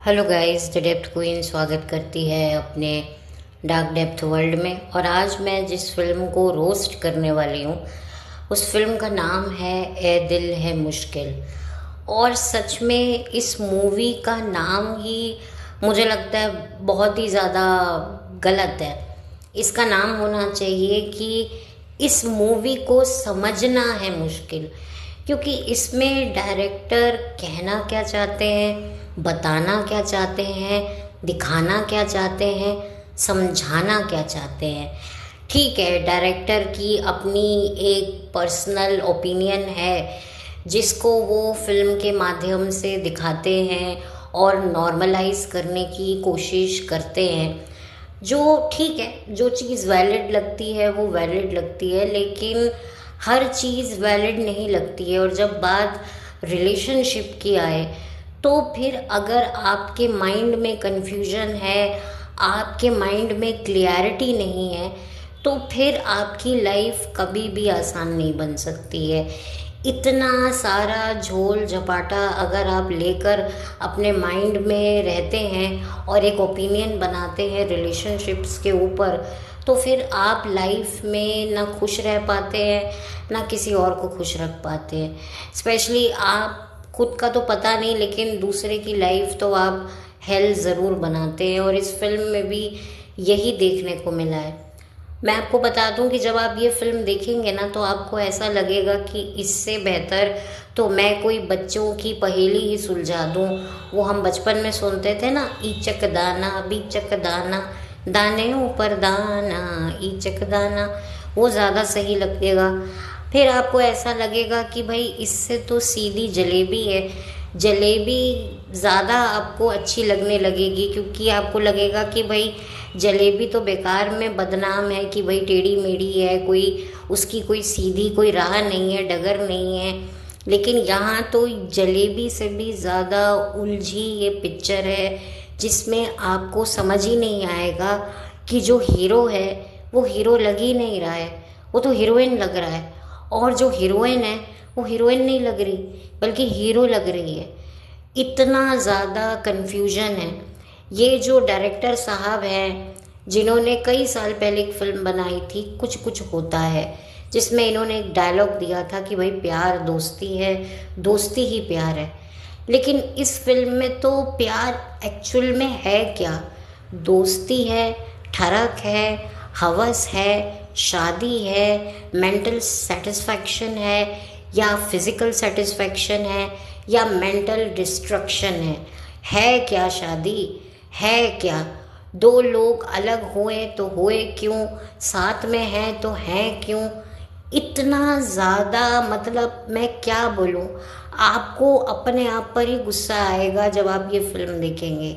Hello guys, the depth queen स्वागत करती है अपने डार्क डेप्थ वर्ल्ड में। और आज मैं जिस फिल्म को रोस्ट करने वाली हूँ उस फिल्म का नाम है ए दिल है मुश्किल। और सच में इस मूवी का नाम ही मुझे लगता है बहुत ही ज़्यादा गलत है। इसका नाम होना चाहिए कि इस मूवी को समझना है मुश्किल, क्योंकि इसमें डायरेक्टर कहना क्या चाहते हैं, बताना क्या चाहते हैं, दिखाना क्या चाहते हैं, समझाना क्या चाहते हैं। ठीक है, डायरेक्टर की अपनी एक पर्सनल ओपिनियन है जिसको वो फिल्म के माध्यम से दिखाते हैं और नॉर्मलाइज करने की कोशिश करते हैं। जो ठीक है, जो चीज़ वैलिड लगती है वो वैलिड लगती है, लेकिन हर चीज़ वैलिड नहीं लगती है। और जब बात रिलेशनशिप की आए तो फिर अगर आपके माइंड में कन्फ्यूजन है, आपके माइंड में क्लियरिटी नहीं है, तो फिर आपकी लाइफ कभी भी आसान नहीं बन सकती है। इतना सारा झोल झपाटा अगर आप लेकर अपने माइंड में रहते हैं और एक ओपिनियन बनाते हैं रिलेशनशिप्स के ऊपर, तो फिर आप लाइफ में ना खुश रह पाते हैं ना किसी और को खुश रख पाते हैं। स्पेशली आप खुद का तो पता नहीं, लेकिन दूसरे की लाइफ तो आप हेल ज़रूर बनाते हैं। और इस फिल्म में भी यही देखने को मिला है। मैं आपको बता दूं कि जब आप ये फिल्म देखेंगे ना तो आपको ऐसा लगेगा कि इससे बेहतर तो मैं कोई बच्चों की पहेली ही सुलझा दूं। वो हम बचपन में सुनते थे ना, ईचक दाना बीचक दाना, दाने ऊपर दाना ईचक दाना, वो ज़्यादा सही लगेगा। फिर आपको ऐसा लगेगा कि भाई इससे तो सीधी जलेबी है, जलेबी ज़्यादा आपको अच्छी लगने लगेगी, क्योंकि आपको लगेगा कि भाई जलेबी तो बेकार में बदनाम है कि भाई टेढ़ी मेढ़ी है, कोई उसकी कोई सीधी कोई राह नहीं है, डगर नहीं है। लेकिन यहाँ तो जलेबी से भी ज़्यादा उलझी ये पिक्चर है, जिसमें आपको समझ ही नहीं आएगा कि जो हीरो है वो हीरो लग ही नहीं रहा है, वो तो हीरोइन लग रहा है। और जो हीरोइन है वो हीरोइन नहीं लग रही बल्कि हीरो लग रही है। इतना ज़्यादा कन्फ्यूजन है। ये जो डायरेक्टर साहब हैं जिन्होंने कई साल पहले एक फिल्म बनाई थी कुछ कुछ होता है, जिसमें इन्होंने एक डायलॉग दिया था कि भाई प्यार दोस्ती है, दोस्ती ही प्यार है। लेकिन इस फिल्म में तो प्यार एक्चुअल में है क्या? दोस्ती है, ठरक है, हवस है, शादी है, मेंटल सेटिस्फैक्शन है, या फिज़िकल सेटिस्फैक्शन है, या मेंटल डिस्ट्रक्शन है क्या शादी? है क्या? दो लोग अलग हुए तो हुए क्यों, साथ में हैं तो हैं क्यों? इतना ज़्यादा, मतलब मैं क्या बोलूँ, आपको अपने आप पर ही गुस्सा आएगा जब आप ये फिल्म देखेंगे।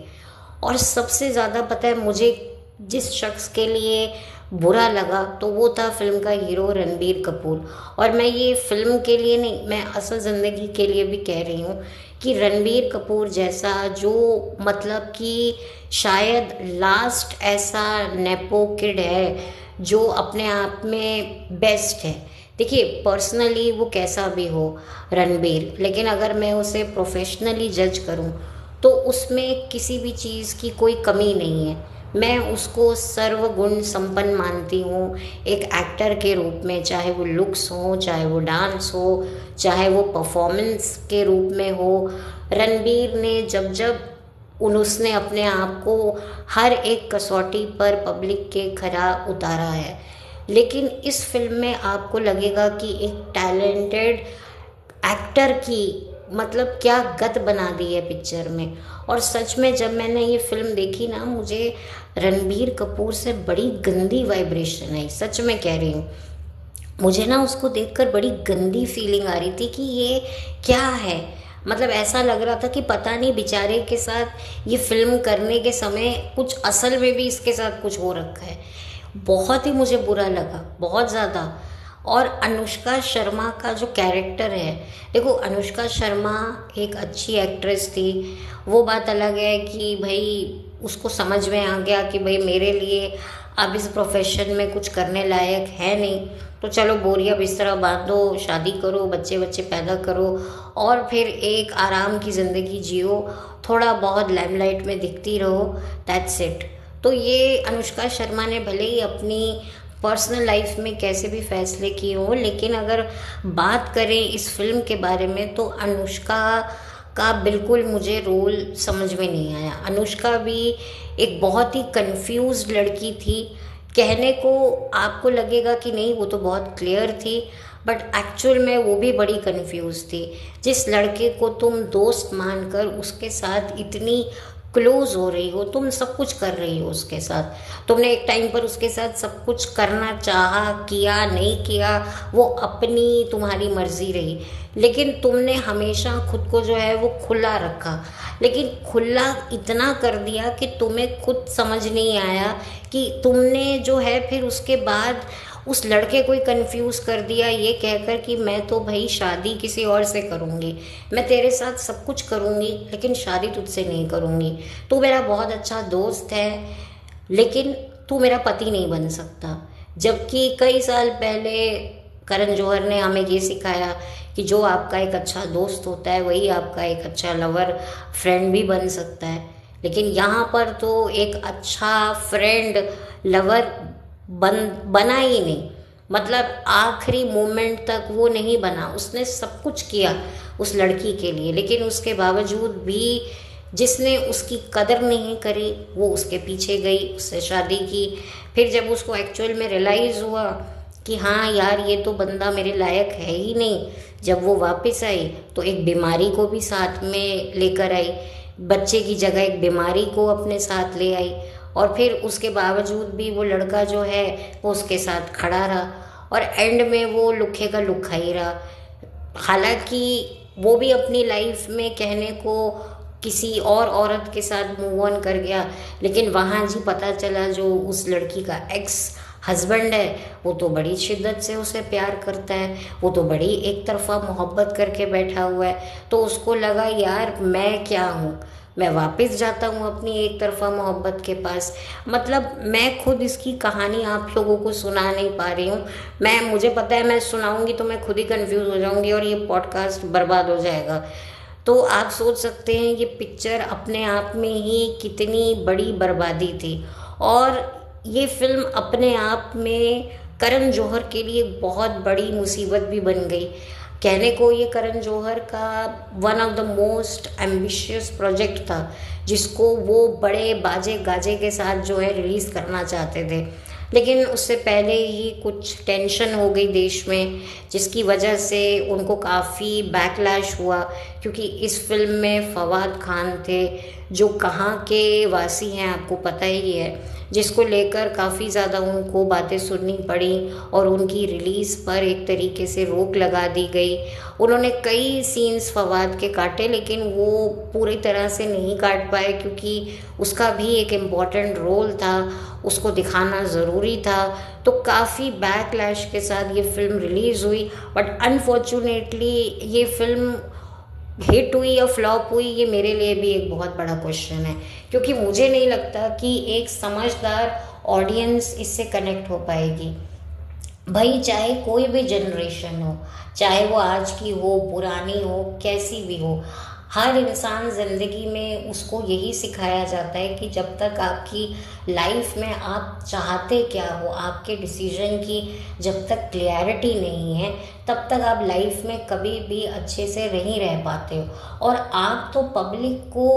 और सबसे ज़्यादा पता है मुझे जिस शख्स के लिए बुरा लगा तो वो था फिल्म का हीरो रणबीर कपूर। और मैं ये फिल्म के लिए नहीं, मैं असल ज़िंदगी के लिए भी कह रही हूँ कि रणबीर कपूर जैसा जो, मतलब कि शायद लास्ट ऐसा नेपो किड है जो अपने आप में बेस्ट है। देखिए, पर्सनली वो कैसा भी हो रणबीर, लेकिन अगर मैं उसे प्रोफेशनली जज करूं तो उसमें किसी भी चीज़ की कोई कमी नहीं है। मैं उसको सर्वगुण संपन्न मानती हूँ एक एक्टर के रूप में, चाहे वो लुक्स हो, चाहे वो डांस हो, चाहे वो परफॉर्मेंस के रूप में हो। रणबीर ने जब जब उसने अपने आप को हर एक कसौटी पर पब्लिक के खरा उतारा है। लेकिन इस फिल्म में आपको लगेगा कि एक टैलेंटेड एक्टर की मतलब क्या गत बना दी है पिक्चर में। और सच में जब मैंने ये फिल्म देखी ना, मुझे रणबीर कपूर से बड़ी गंदी वाइब्रेशन आई, सच में कह रही हूँ। मुझे ना उसको देखकर बड़ी गंदी फीलिंग आ रही थी कि ये क्या है। मतलब ऐसा लग रहा था कि पता नहीं बेचारे के साथ ये फिल्म करने के समय कुछ असल में भी इसके साथ कुछ हो रखा है। बहुत ही मुझे बुरा लगा, बहुत ज़्यादा। और अनुष्का शर्मा का जो कैरेक्टर है, देखो अनुष्का शर्मा एक अच्छी एक्ट्रेस थी, वो बात अलग है कि भाई उसको समझ में आ गया कि भाई मेरे लिए अब इस प्रोफेशन में कुछ करने लायक है नहीं, तो चलो बोरिया बिस्तरा बांधो, शादी करो, बच्चे बच्चे पैदा करो और फिर एक आराम की ज़िंदगी जियो, थोड़ा बहुत लाइमलाइट में दिखती रहो, दैट्स इट। तो ये अनुष्का शर्मा ने भले ही अपनी पर्सनल लाइफ में कैसे भी फैसले किए हों, लेकिन अगर बात करें इस फिल्म के बारे में तो अनुष्का का बिल्कुल मुझे रोल समझ में नहीं आया। अनुष्का भी एक बहुत ही कंफ्यूज्ड लड़की थी। कहने को आपको लगेगा कि नहीं वो तो बहुत क्लियर थी, बट एक्चुअल में वो भी बड़ी कंफ्यूज थी। जिस लड़के को तुम दोस्त मानकर उसके साथ इतनी क्लोज हो रही हो, तुम सब कुछ कर रही हो उसके साथ, तुमने एक टाइम पर उसके साथ सब कुछ करना चाहा, किया नहीं किया वो अपनी तुम्हारी मर्जी रही, लेकिन तुमने हमेशा खुद को जो है वो खुला रखा। लेकिन खुला इतना कर दिया कि तुम्हें खुद समझ नहीं आया कि तुमने जो है फिर उसके बाद उस लड़के को ही कंफ्यूज कर दिया ये कहकर कि मैं तो भाई शादी किसी और से करूँगी, मैं तेरे साथ सब कुछ करूँगी लेकिन शादी तुझसे नहीं करूँगी। तू मेरा बहुत अच्छा दोस्त है लेकिन तू मेरा पति नहीं बन सकता। जबकि कई साल पहले करण जौहर ने हमें ये सिखाया कि जो आपका एक अच्छा दोस्त होता है वही आपका एक अच्छा लवर फ्रेंड भी बन सकता है। लेकिन यहाँ पर तो एक अच्छा फ्रेंड लवर बना ही नहीं, मतलब आखिरी मोमेंट तक वो नहीं बना। उसने सब कुछ किया उस लड़की के लिए, लेकिन उसके बावजूद भी जिसने उसकी कदर नहीं करी वो उसके पीछे गई, उससे शादी की। फिर जब उसको एक्चुअल में रियलाइज़ हुआ कि हाँ यार ये तो बंदा मेरे लायक है ही नहीं, जब वो वापस आई तो एक बीमारी को भी साथ में लेकर आई, बच्चे की जगह एक बीमारी को अपने साथ ले आई, और फिर उसके बावजूद भी वो लड़का जो है वो उसके साथ खड़ा रहा और एंड में वो लुखे का लुखा ही रहा। हालांकि वो भी अपनी लाइफ में कहने को किसी और औरत के साथ मूव ऑन कर गया, लेकिन वहाँ जी पता चला जो उस लड़की का एक्स हस्बैंड है वो तो बड़ी शिद्दत से उसे प्यार करता है, वो तो बड़ी एक तरफा मोहब्बत करके बैठा हुआ है। तो उसको लगा यार मैं क्या हूँ, मैं वापस जाता हूँ अपनी एक तरफा मोहब्बत के पास। मतलब मैं खुद इसकी कहानी आप लोगों को सुना नहीं पा रही हूँ। मुझे पता है मैं सुनाऊंगी तो मैं खुद ही कंफ्यूज हो जाऊंगी और ये पॉडकास्ट बर्बाद हो जाएगा। तो आप सोच सकते हैं ये पिक्चर अपने आप में ही कितनी बड़ी बर्बादी थी, और ये फिल्म अपने आप में करण जौहर के लिए बहुत बड़ी मुसीबत भी बन गई। कहने को ये करण जौहर का one of the most ambitious project था जिसको वो बड़े बाजे गाजे के साथ जो है रिलीज़ करना चाहते थे, लेकिन उससे पहले ही कुछ टेंशन हो गई देश में जिसकी वजह से उनको काफ़ी बैकलैश हुआ। क्योंकि इस फिल्म में फवाद खान थे जो कहाँ के वासी हैं आपको पता ही है, जिसको लेकर काफ़ी ज़्यादा उनको बातें सुननी पड़ी और उनकी रिलीज़ पर एक तरीके से रोक लगा दी गई। उन्होंने कई सीन्स फवाद के काटे लेकिन वो पूरी तरह से नहीं काट पाए क्योंकि उसका भी एक इम्पॉर्टेंट रोल था, उसको दिखाना ज़रूरी था। तो काफ़ी बैकलैश के साथ ये फिल्म रिलीज़ हुई, बट अनफॉर्चुनेटली ये फिल्म हिट हुई या फ्लॉप हुई ये मेरे लिए भी एक बहुत बड़ा क्वेश्चन है, क्योंकि मुझे नहीं लगता कि एक समझदार ऑडियंस इससे कनेक्ट हो पाएगी। भाई चाहे कोई भी जनरेशन हो, चाहे वो आज की हो, पुरानी हो, कैसी भी हो, हर इंसान ज़िंदगी में उसको यही सिखाया जाता है कि जब तक आपकी लाइफ में आप चाहते क्या हो, आपके डिसीजन की जब तक क्लियरिटी नहीं है तब तक आप लाइफ में कभी भी अच्छे से नहीं रह पाते हो। और आप तो पब्लिक को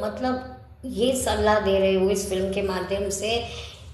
मतलब ये सलाह दे रहे हो इस फिल्म के माध्यम से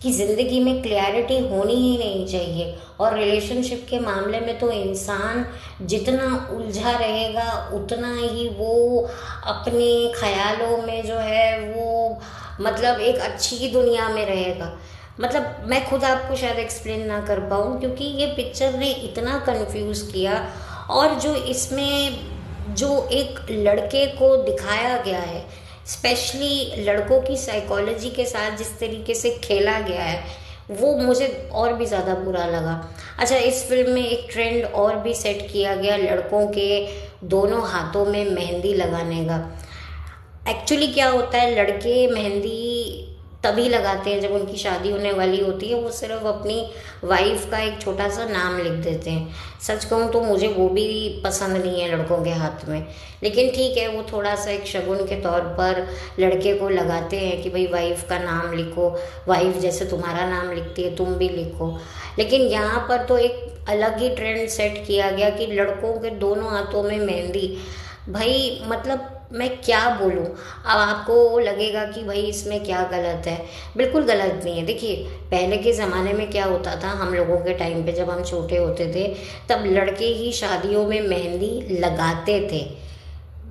कि ज़िंदगी में क्लैरिटी होनी ही नहीं चाहिए, और रिलेशनशिप के मामले में तो इंसान जितना उलझा रहेगा उतना ही वो अपने ख्यालों में जो है वो मतलब एक अच्छी दुनिया में रहेगा। मतलब मैं खुद आपको शायद एक्सप्लेन ना कर पाऊँ क्योंकि ये पिक्चर ने इतना कंफ्यूज किया। और जो इसमें जो एक लड़के को दिखाया गया है, स्पेशली लड़कों की साइकोलॉजी के साथ जिस तरीके से खेला गया है वो मुझे और भी ज़्यादा बुरा लगा। अच्छा, इस फिल्म में एक ट्रेंड और भी सेट किया गया लड़कों के दोनों हाथों में मेहंदी लगाने का। एक्चुअली क्या होता है, लड़के मेहंदी तभी लगाते हैं जब उनकी शादी होने वाली होती है। वो सिर्फ अपनी वाइफ का एक छोटा सा नाम लिख देते हैं। सच कहूँ तो मुझे वो भी पसंद नहीं है लड़कों के हाथ में, लेकिन ठीक है, वो थोड़ा सा एक शगुन के तौर पर लड़के को लगाते हैं कि भाई वाइफ का नाम लिखो, वाइफ जैसे तुम्हारा नाम लिखती है तुम भी लिखो। लेकिन यहाँ पर तो एक अलग ही ट्रेंड सेट किया गया कि लड़कों के दोनों हाथों में मेहंदी। भाई मतलब मैं क्या बोलूँ, अब आपको लगेगा कि भाई इसमें क्या गलत है। बिल्कुल गलत नहीं है। देखिए पहले के ज़माने में क्या होता था, हम लोगों के टाइम पे जब हम छोटे होते थे तब लड़के ही शादियों में मेहंदी लगाते थे,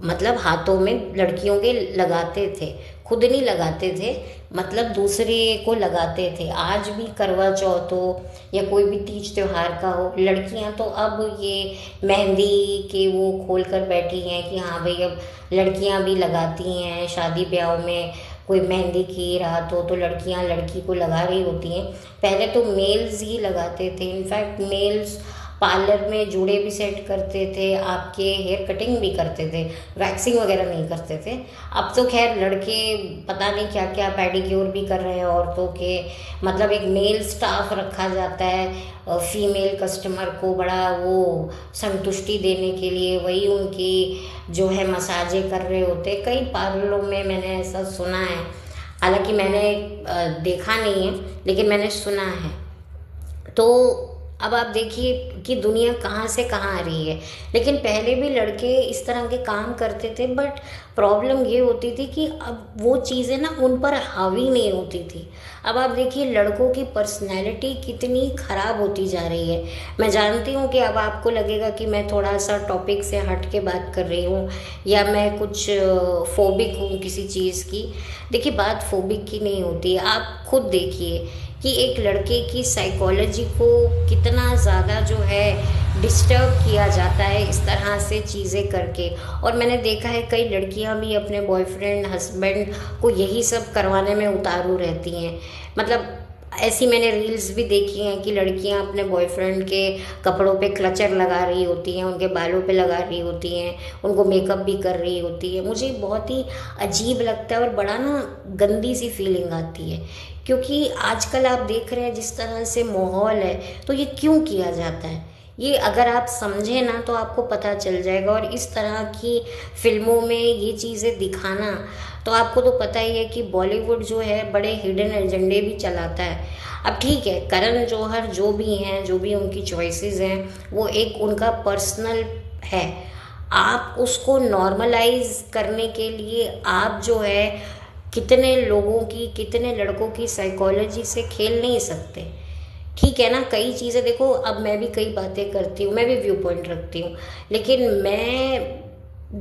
मतलब हाथों में लड़कियों के लगाते थे, खुद नहीं लगाते थे, मतलब दूसरे को लगाते थे। आज भी करवा चौथ हो या कोई भी तीज त्योहार का हो, लड़कियां तो अब ये मेहंदी के वो खोल कर बैठी हैं कि हाँ भाई अब लड़कियां भी लगाती हैं। शादी ब्याह में कोई मेहंदी की रात हो तो लड़कियां लड़की को लगा रही होती हैं। पहले तो मेल्स ही लगाते थे, इनफैक्ट मेल्स पार्लर में जूड़े भी सेट करते थे, आपके हेयर कटिंग भी करते थे, वैक्सिंग वगैरह नहीं करते थे। अब तो खैर लड़के पता नहीं क्या क्या पेडिक्योर भी कर रहे हैं औरतों के, मतलब एक मेल स्टाफ रखा जाता है फीमेल कस्टमर को बड़ा वो संतुष्टि देने के लिए, वही उनकी जो है मसाजें कर रहे होते। कई पार्लरों में मैंने ऐसा सुना है, हालांकि मैंने देखा नहीं है लेकिन मैंने सुना है। तो अब आप देखिए कि दुनिया कहाँ से कहाँ आ रही है। लेकिन पहले भी लड़के इस तरह के काम करते थे, बट प्रॉब्लम ये होती थी कि अब वो चीज़ें ना उन पर हावी नहीं होती थी। अब आप देखिए लड़कों की पर्सनैलिटी कितनी ख़राब होती जा रही है। मैं जानती हूँ कि अब आपको लगेगा कि मैं थोड़ा सा टॉपिक से हट के बात कर रही हूँ या मैं कुछ फोबिक हूँ किसी चीज़ की। देखिए बात फोबिक की नहीं होती है। आप खुद देखिए कि एक लड़के की साइकोलॉजी को कितना ज़्यादा जो है डिस्टर्ब किया जाता है इस तरह से चीज़ें करके। और मैंने देखा है कई लड़कियां भी अपने बॉयफ्रेंड हस्बैंड को यही सब करवाने में उतारू रहती हैं। मतलब ऐसी मैंने रील्स भी देखी हैं कि लड़कियां अपने बॉयफ्रेंड के कपड़ों पे क्लचर लगा रही होती हैं, उनके बालों पे लगा रही होती हैं, उनको मेकअप भी कर रही होती है। मुझे बहुत ही अजीब लगता है और बड़ा ना गंदी सी फीलिंग आती है, क्योंकि आजकल आप देख रहे हैं जिस तरह से माहौल है, तो ये क्यों किया जाता है ये अगर आप समझें ना तो आपको पता चल जाएगा। और इस तरह की फिल्मों में ये चीज़ें दिखाना, तो आपको तो पता ही है कि बॉलीवुड जो है बड़े हिडन एजेंडे भी चलाता है। अब ठीक है, करण जौहर जो भी हैं, जो भी उनकी चॉइसेस हैं, वो एक उनका पर्सनल है। आप उसको नॉर्मलाइज करने के लिए आप जो है कितने लोगों की, कितने लड़कों की साइकोलॉजी से खेल नहीं सकते। ठीक है ना, कई चीज़ें देखो, अब मैं भी कई बातें करती हूँ, मैं भी व्यू पॉइंट रखती हूँ, लेकिन मैं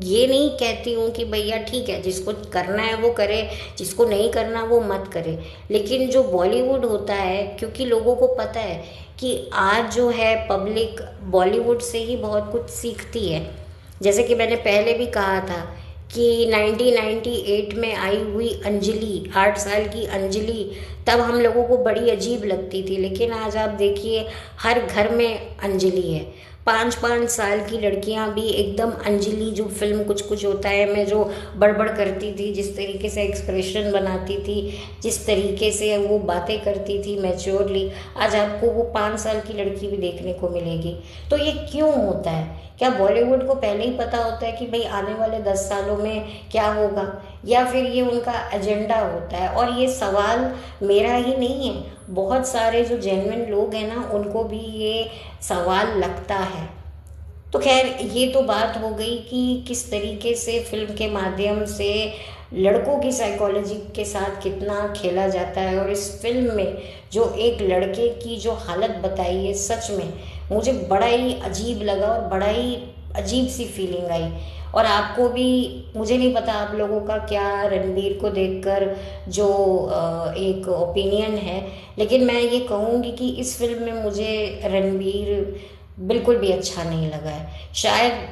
ये नहीं कहती हूँ कि भैया ठीक है जिसको करना है वो करे, जिसको नहीं करना वो मत करे। लेकिन जो बॉलीवुड होता है, क्योंकि लोगों को पता है कि आज जो है पब्लिक बॉलीवुड से ही बहुत कुछ सीखती है। जैसे कि मैंने पहले भी कहा था कि 1998 में आई हुई अंजलि, 8 साल की अंजलि, तब हम लोगों को बड़ी अजीब लगती थी, लेकिन आज आप देखिए हर घर में अंजलि है। 5-5 साल की लड़कियां भी एकदम अंजलि, जो फिल्म कुछ कुछ होता है में जो बड़बड़ करती थी, जिस तरीके से एक्सप्रेशन बनाती थी, जिस तरीके से वो बातें करती थी मैच्योरली, आज आपको वो 5 साल की लड़की भी देखने को मिलेगी। तो ये क्यों होता है? क्या बॉलीवुड को पहले ही पता होता है कि भाई आने वाले 10 सालों में क्या होगा, या फिर ये उनका एजेंडा होता है? और ये सवाल मेरा ही नहीं है, बहुत सारे जो जेन्युइन लोग हैं ना, उनको भी ये सवाल लगता है। तो खैर ये तो बात हो गई कि किस तरीके से फिल्म के माध्यम से लड़कों की साइकोलॉजी के साथ कितना खेला जाता है। और इस फिल्म में जो एक लड़के की जो हालत बताई है, सच में मुझे बड़ा ही अजीब लगा और बड़ा ही अजीब सी फीलिंग आई। और आपको भी, मुझे नहीं पता आप लोगों का क्या रणबीर को देखकर जो एक ओपिनियन है, लेकिन मैं ये कहूँगी कि इस फिल्म में मुझे रणबीर बिल्कुल भी अच्छा नहीं लगा है। शायद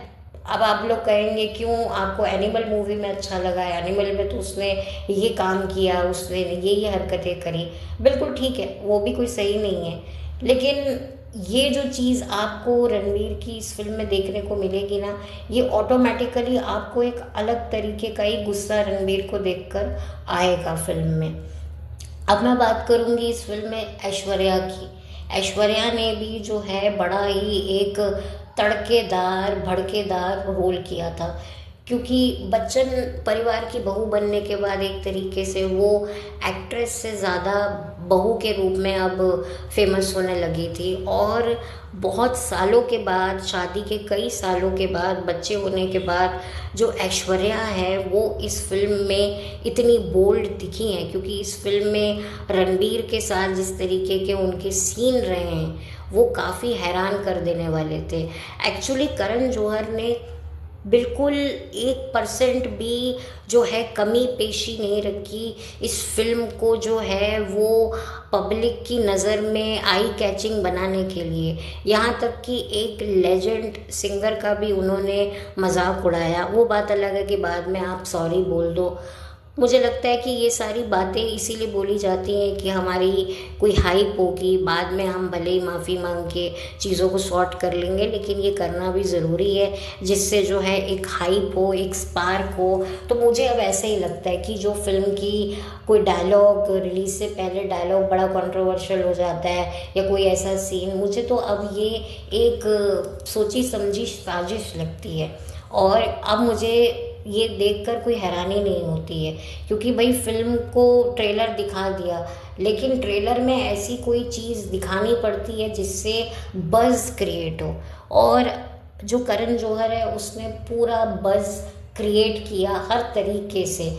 अब आप लोग कहेंगे क्यों आपको एनिमल मूवी में अच्छा लगा है, एनिमल में तो उसने ये काम किया, उसने ये हरकतें करी, बिल्कुल ठीक है, वो भी कोई सही नहीं है। लेकिन ये जो चीज़ आपको रणवीर की इस फिल्म में देखने को मिलेगी ना, ये ऑटोमेटिकली आपको एक अलग तरीके का ही गुस्सा रणवीर को देखकर आएगा फिल्म में। अब मैं बात करूंगी इस फिल्म में ऐश्वर्या की। ऐश्वर्या ने भी जो है बड़ा ही एक तड़केदार भड़केदार रोल किया था, क्योंकि बच्चन परिवार की बहू बनने के बाद एक तरीके से वो एक्ट्रेस से ज़्यादा बहू के रूप में अब फेमस होने लगी थी। और बहुत सालों के बाद, शादी के कई सालों के बाद, बच्चे होने के बाद जो ऐश्वर्या है वो इस फिल्म में इतनी बोल्ड दिखी हैं, क्योंकि इस फिल्म में रणबीर के साथ जिस तरीके के उनके सीन रहे हैं वो काफ़ी हैरान कर देने वाले थे। एक्चुअली करण जौहर ने बिल्कुल 1% भी जो है कमी पेशी नहीं रखी इस फिल्म को जो है वो पब्लिक की नज़र में आई कैचिंग बनाने के लिए। यहाँ तक कि एक लेजेंड सिंगर का भी उन्होंने मजाक उड़ाया। वो बात अलग है कि बाद में आप सॉरी बोल दो। मुझे लगता है कि ये सारी बातें इसीलिए बोली जाती हैं कि हमारी कोई हाइप होगी, बाद में हम भले ही माफ़ी मांग के चीज़ों को सॉर्ट कर लेंगे, लेकिन ये करना भी ज़रूरी है जिससे जो है एक हाइप हो, एक स्पार्क हो। तो मुझे अब ऐसे ही लगता है कि जो फिल्म की कोई डायलॉग रिलीज से पहले डायलॉग बड़ा कंट्रोवर्शियल हो जाता है या कोई ऐसा सीन, मुझे तो अब ये एक सोची समझी साजिश लगती है। और अब मुझे ये देखकर कोई हैरानी नहीं होती है, क्योंकि भाई फिल्म को ट्रेलर दिखा दिया, लेकिन ट्रेलर में ऐसी कोई चीज़ दिखानी पड़ती है जिससे बज़ क्रिएट हो। और जो करण जौहर है उसने पूरा बज़ क्रिएट किया हर तरीके से।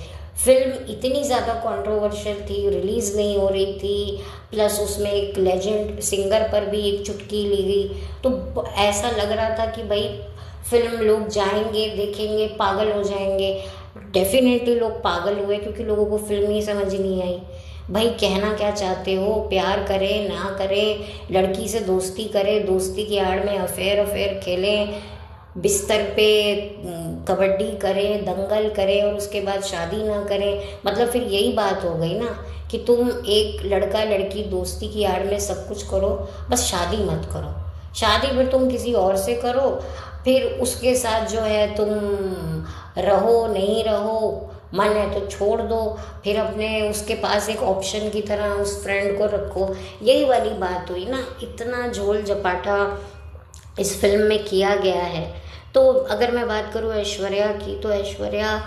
फिल्म इतनी ज़्यादा कंट्रोवर्शियल थी, रिलीज़ नहीं हो रही थी, प्लस उसमें एक लेजेंड सिंगर पर भी एक चुटकी ली गई, तो ऐसा लग रहा था कि भाई फिल्म लोग जाएंगे, देखेंगे, पागल हो जाएंगे। डेफिनेटली लोग पागल हुए, क्योंकि लोगों को फिल्म ही समझ नहीं आई। भाई कहना क्या चाहते हो, प्यार करे ना करे, लड़की से दोस्ती करे, दोस्ती की आड़ में अफेयर अफेयर खेलें, बिस्तर पे कबड्डी करें, दंगल करें और उसके बाद शादी ना करें। मतलब फिर यही बात हो गई ना कि तुम एक लड़का लड़की दोस्ती की आड़ में सब कुछ करो, बस शादी मत करो। शादी फिर तुम किसी और से करो, फिर उसके साथ जो है तुम रहो नहीं रहो, मन है तो छोड़ दो, फिर अपने उसके पास एक ऑप्शन की तरह उस फ्रेंड को रखो। यही वाली बात हुई ना। इतना झोल झपाटा इस फिल्म में किया गया है। तो अगर मैं बात करूँ ऐश्वर्या की, तो ऐश्वर्या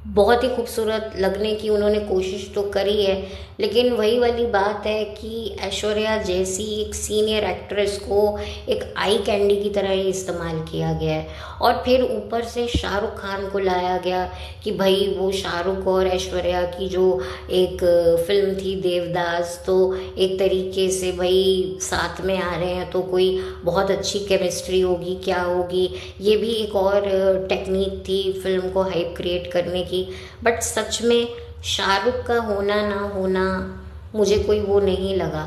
बहुत ही खूबसूरत लगने की उन्होंने कोशिश तो करी है, लेकिन वही वाली बात है कि ऐश्वर्या जैसी एक सीनियर एक्ट्रेस को एक आई कैंडी की तरह ही इस्तेमाल किया गया है। और फिर ऊपर से शाहरुख खान को लाया गया कि भाई वो शाहरुख और ऐश्वर्या की जो एक फिल्म थी देवदास, तो एक तरीके से भाई साथ में आ रहे हैं तो कोई बहुत अच्छी केमिस्ट्री होगी, क्या होगी। ये भी एक और टेक्निक थी फिल्म को हाइप क्रिएट करने की। बट सच में शाहरुख का होना ना होना मुझे कोई वो नहीं लगा,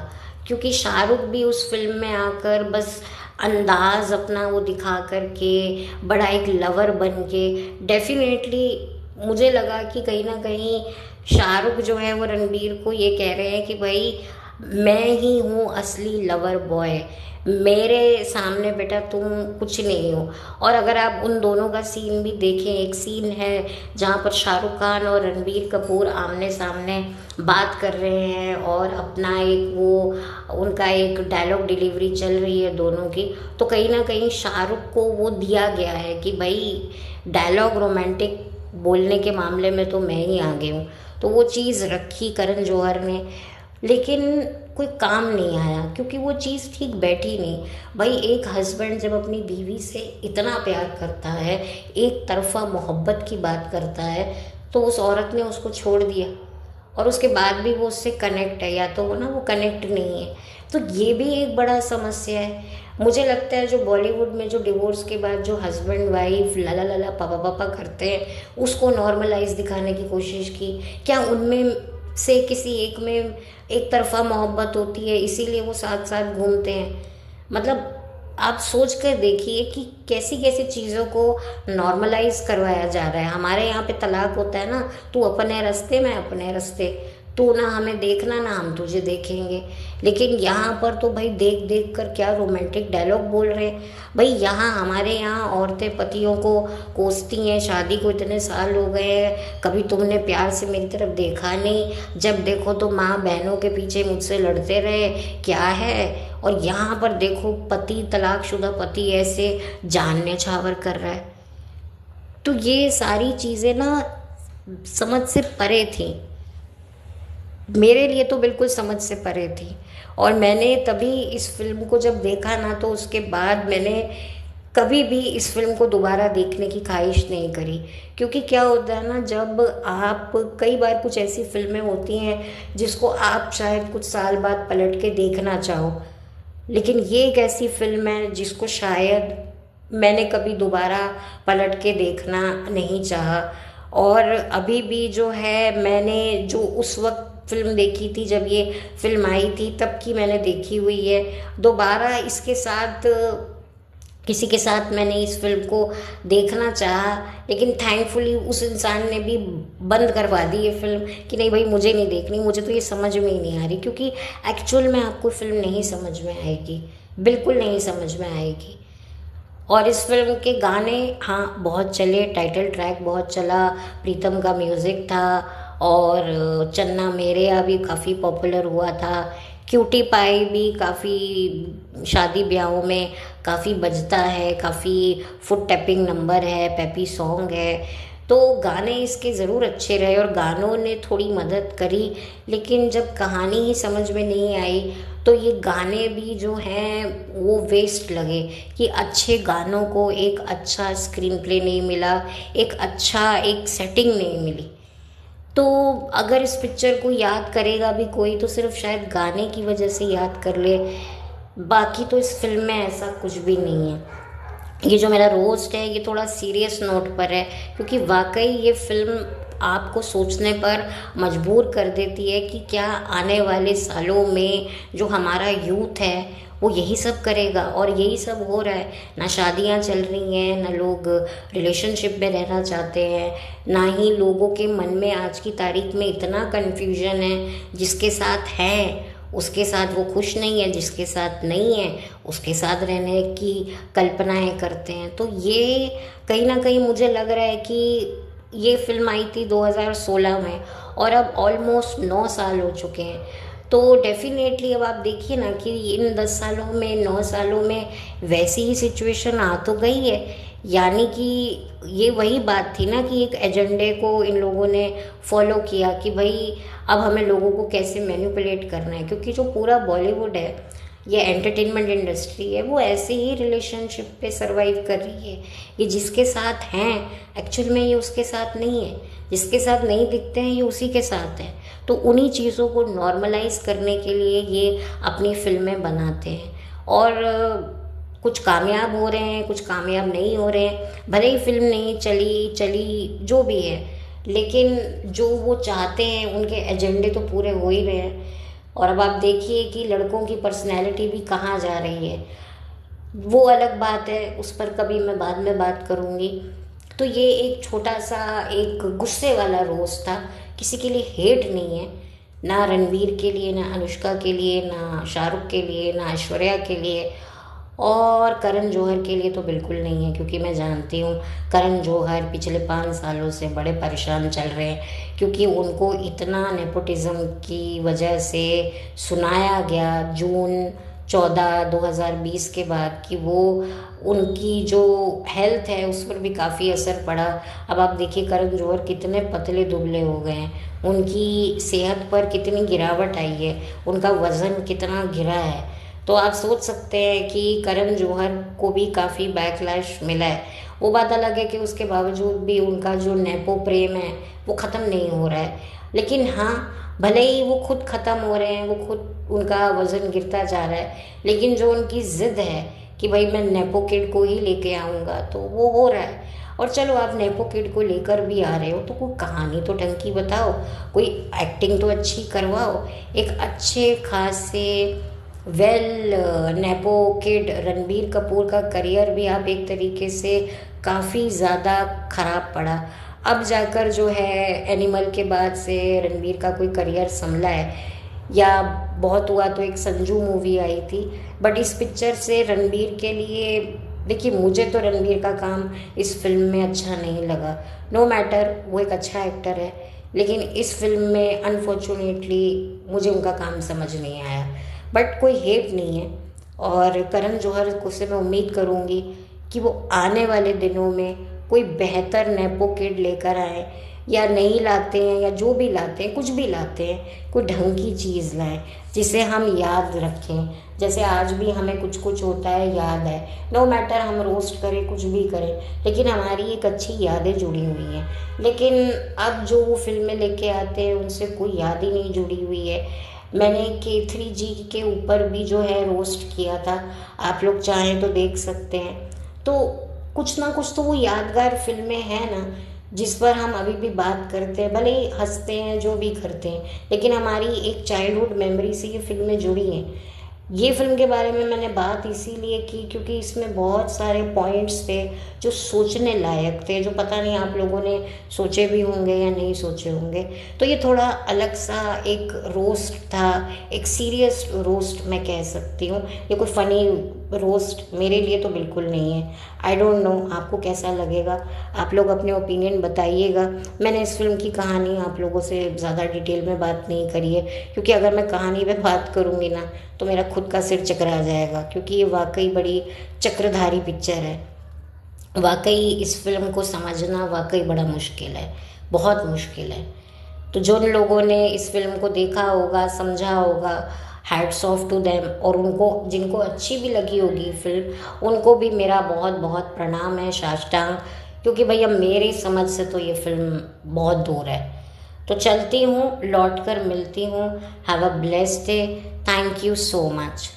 क्योंकि शाहरुख भी उस फिल्म में आकर बस अंदाज अपना वो दिखा करके बड़ा एक लवर बन के, डेफिनेटली मुझे लगा कि कहीं ना कहीं शाहरुख जो है वो रणबीर को ये कह रहे हैं कि भाई मैं ही हूँ असली लवर बॉय, मेरे सामने बेटा तुम कुछ नहीं हो। और अगर आप उन दोनों का सीन भी देखें, एक सीन है जहाँ पर शाहरुख खान और रणबीर कपूर आमने सामने बात कर रहे हैं और अपना एक वो उनका एक डायलॉग डिलीवरी चल रही है दोनों की, तो कहीं ना कहीं शाहरुख को वो दिया गया है कि भाई डायलॉग रोमांटिक बोलने के मामले में तो मैं ही आगे हूँ। तो वो चीज़ रखी करण जौहर ने, लेकिन कोई काम नहीं आया, क्योंकि वो चीज़ ठीक बैठी नहीं। भाई एक हस्बैंड जब अपनी बीवी से इतना प्यार करता है, एक तरफा मोहब्बत की बात करता है, तो उस औरत ने उसको छोड़ दिया और उसके बाद भी वो उससे कनेक्ट है, या तो वो ना वो कनेक्ट नहीं है, तो ये भी एक बड़ा समस्या है। मुझे लगता है जो बॉलीवुड में जो डिवोर्स के बाद जो हस्बैंड वाइफ लाला लाला पापा पापा करते हैं, उसको नॉर्मलाइज दिखाने की कोशिश की। क्या उनमें से किसी एक में एक तरफा मोहब्बत होती है इसीलिए वो साथ साथ घूमते हैं? मतलब आप सोच कर देखिए कि कैसी कैसी चीज़ों को नॉर्मलाइज करवाया जा रहा है। हमारे यहाँ पे तलाक होता है ना, तू अपने रास्ते मैं अपने रास्ते, तू ना हमें देखना ना हम तुझे देखेंगे। लेकिन यहाँ पर तो भाई देख देख कर क्या रोमांटिक डायलॉग बोल रहे हैं भाई। यहाँ हमारे यहाँ औरतें पतियों को कोसती हैं, शादी को इतने साल हो गए हैं, कभी तुमने प्यार से मेरी तरफ देखा नहीं, जब देखो तो माँ बहनों के पीछे मुझसे लड़ते रहे, क्या है। और यहाँ पर देखो पति, तलाकशुदा पति ऐसे जान न्यौछावर कर रहा है। तो ये सारी चीज़ें ना समझ से परे थी, मेरे लिए तो बिल्कुल समझ से परे थी। और मैंने तभी इस फिल्म को जब देखा ना, तो उसके बाद मैंने कभी भी इस फिल्म को दोबारा देखने की ख्वाहिश नहीं करी। क्योंकि क्या होता है ना, जब आप कई बार कुछ ऐसी फिल्में होती हैं जिसको आप शायद कुछ साल बाद पलट के देखना चाहो, लेकिन ये एक ऐसी फिल्म है जिसको शायद मैंने कभी दोबारा पलट के देखना नहीं चाहा। और अभी भी जो है, मैंने जो उस वक्त फिल्म देखी थी जब ये फिल्म आई थी तब की मैंने देखी हुई है। दोबारा इसके साथ किसी के साथ मैंने इस फिल्म को देखना चाहा, लेकिन थैंकफुली उस इंसान ने भी बंद करवा दी ये फिल्म कि नहीं भाई मुझे नहीं देखनी, मुझे तो ये समझ में ही नहीं आ रही। क्योंकि एक्चुअल में आपको फिल्म नहीं समझ में आएगी, बिल्कुल नहीं समझ में आएगी। और इस फिल्म के गाने हाँ बहुत चले, टाइटल ट्रैक बहुत चला, प्रीतम का म्यूज़िक था, और चन्ना मेरेया भी काफ़ी पॉपुलर हुआ था, क्यूटी पाई भी काफ़ी शादी ब्याहों में काफ़ी बजता है, काफ़ी फुट टैपिंग नंबर है, पेपी सॉन्ग है। तो गाने इसके ज़रूर अच्छे रहे और गानों ने थोड़ी मदद करी। लेकिन जब कहानी ही समझ में नहीं आई तो ये गाने भी जो हैं वो वेस्ट लगे कि अच्छे गानों को एक अच्छा स्क्रीन प्ले नहीं मिला, एक अच्छा एक सेटिंग नहीं मिली। तो अगर इस पिक्चर को याद करेगा भी कोई तो सिर्फ शायद गाने की वजह से याद कर ले, बाकी तो इस फिल्म में ऐसा कुछ भी नहीं है। ये जो मेरा रोस्ट है ये थोड़ा सीरियस नोट पर है, क्योंकि वाकई ये फिल्म आपको सोचने पर मजबूर कर देती है कि क्या आने वाले सालों में जो हमारा यूथ है वो यही सब करेगा। और यही सब हो रहा है, ना शादियां चल रही हैं, ना लोग रिलेशनशिप में रहना चाहते हैं, ना ही लोगों के मन में आज की तारीख में इतना कन्फ्यूजन है, जिसके साथ हैं उसके साथ वो खुश नहीं है, जिसके साथ नहीं है उसके साथ रहने की कल्पनाएं करते हैं। तो ये कहीं ना कहीं मुझे लग रहा है कि ये फिल्म आई थी 2016 में और अब ऑलमोस्ट 9 साल हो चुके हैं। तो डेफिनेटली अब आप देखिए ना कि इन 10 सालों में 9 सालों में वैसी ही सिचुएशन आ तो गई है। यानी कि ये वही बात थी ना कि एक एजेंडे को इन लोगों ने फॉलो किया कि भाई अब हमें लोगों को कैसे मैनिपुलेट करना है। क्योंकि जो पूरा बॉलीवुड है, ये एंटरटेनमेंट इंडस्ट्री है, वो ऐसे ही रिलेशनशिप पे सरवाइव कर रही है। ये जिसके साथ हैं एक्चुअल में ये उसके साथ नहीं है, जिसके साथ नहीं दिखते हैं ये उसी के साथ है। तो उन्हीं चीज़ों को नॉर्मलाइज करने के लिए ये अपनी फिल्में बनाते हैं। और कुछ कामयाब हो रहे हैं, कुछ कामयाब नहीं हो रहे हैं। भले ही फिल्म नहीं चली जो भी है, लेकिन जो वो चाहते हैं उनके एजेंडे तो पूरे हो ही रहे हैं। और अब आप देखिए कि लड़कों की पर्सनैलिटी भी कहाँ जा रही है, वो अलग बात है, उस पर कभी मैं बाद में बात करूँगी। तो ये एक छोटा सा एक गुस्से वाला रोस्ट था, किसी के लिए हेट नहीं है, ना रणवीर के लिए, ना अनुष्का के लिए, ना शाहरुख के लिए, ना ऐश्वर्या के लिए, और करण जौहर के लिए तो बिल्कुल नहीं है। क्योंकि मैं जानती हूँ करण जौहर पिछले 5 सालों से बड़े परेशान चल रहे हैं, क्योंकि उनको इतना नेपोटिज्म की वजह से सुनाया गया जून 14 2020 के बाद कि वो उनकी जो हेल्थ है उस पर भी काफ़ी असर पड़ा। अब आप देखिए करण जौहर कितने पतले दुबले हो गए हैं, उनकी सेहत पर कितनी गिरावट आई है, उनका वज़न कितना गिरा है। तो आप सोच सकते हैं कि करण जौहर को भी काफ़ी बैकलैश मिला है। वो बात अलग है कि उसके बावजूद भी उनका जो नेपो प्रेम है वो ख़त्म नहीं हो रहा है। लेकिन हाँ, भले ही वो खुद ख़त्म हो रहे हैं, वो खुद उनका वज़न गिरता जा रहा है, लेकिन जो उनकी ज़िद है कि भाई मैं नेपो किड को ही लेके आऊँगा, तो वो हो रहा है। और चलो आप नेपो किड को लेकर भी आ रहे हो तो कोई कहानी तो ढंग की बताओ, कोई एक्टिंग तो अच्छी करवाओ। एक अच्छे खासे नेपो किड रणबीर कपूर का करियर भी आप एक तरीके से काफ़ी ज़्यादा ख़राब पड़ा। अब जाकर जो है एनिमल के बाद से रणबीर का कोई करियर संभला है, या बहुत हुआ तो एक संजू मूवी आई थी। बट इस पिक्चर से रणबीर के लिए, देखिए मुझे तो रणबीर का काम इस फिल्म में अच्छा नहीं लगा। नो मैटर, वो एक अच्छा एक्टर है, लेकिन इस फिल्म में अनफॉर्चुनेटली मुझे उनका काम समझ नहीं आया। बट कोई हेट नहीं है, और करण जौहर को से मैं उम्मीद करूँगी कि वो आने वाले दिनों में कोई बेहतर नेपो किड लेकर आए, या नहीं लाते हैं या जो भी लाते हैं, कुछ भी लाते हैं, कोई ढंग की चीज़ लाएं जिसे हम याद रखें। जैसे आज भी हमें कुछ कुछ होता है याद है, नो मैटर हम रोस्ट करें कुछ भी करें, लेकिन हमारी एक अच्छी यादें जुड़ी हुई हैं। लेकिन अब जो वो फिल्में लेके आते हैं उनसे कोई याद ही नहीं जुड़ी हुई है। मैंने K3G के ऊपर भी जो है रोस्ट किया था, आप लोग चाहें तो देख सकते हैं। तो कुछ ना कुछ तो वो यादगार फिल्में हैं ना, जिस पर हम अभी भी बात करते हैं, भले ही हंसते हैं जो भी करते हैं, लेकिन हमारी एक चाइल्डहुड मेमोरी से ये फिल्में जुड़ी हैं। ये फिल्म के बारे में मैंने बात इसीलिए की क्योंकि इसमें बहुत सारे पॉइंट्स थे जो सोचने लायक थे, जो पता नहीं आप लोगों ने सोचे भी होंगे या नहीं सोचे होंगे। तो ये थोड़ा अलग सा एक रोस्ट था, एक सीरियस रोस्ट मैं कह सकती हूँ। ये कोई फ़नी रोस्ट मेरे लिए तो बिल्कुल नहीं है। आई डोंट नो आपको कैसा लगेगा, आप लोग अपने ओपिनियन बताइएगा। मैंने इस फिल्म की कहानी आप लोगों से ज़्यादा डिटेल में बात नहीं करी है, क्योंकि अगर मैं कहानी पे बात करूँगी ना तो मेरा खुद का सिर चकरा जाएगा, क्योंकि ये वाकई बड़ी चक्रधारी पिक्चर है। वाकई इस फिल्म को समझना वाकई बड़ा मुश्किल है, बहुत मुश्किल है। तो जिन लोगों ने इस फिल्म को देखा होगा, समझा होगा, हैट्स ऑफ टू देम। और उनको जिनको अच्छी भी लगी होगी फिल्म, उनको भी मेरा बहुत बहुत प्रणाम है, साष्टांग। क्योंकि भैया मेरी समझ से तो ये फिल्म बहुत दूर है। तो चलती हूँ, लौट कर मिलती हूँ। Have a blessed day. Thank you so much.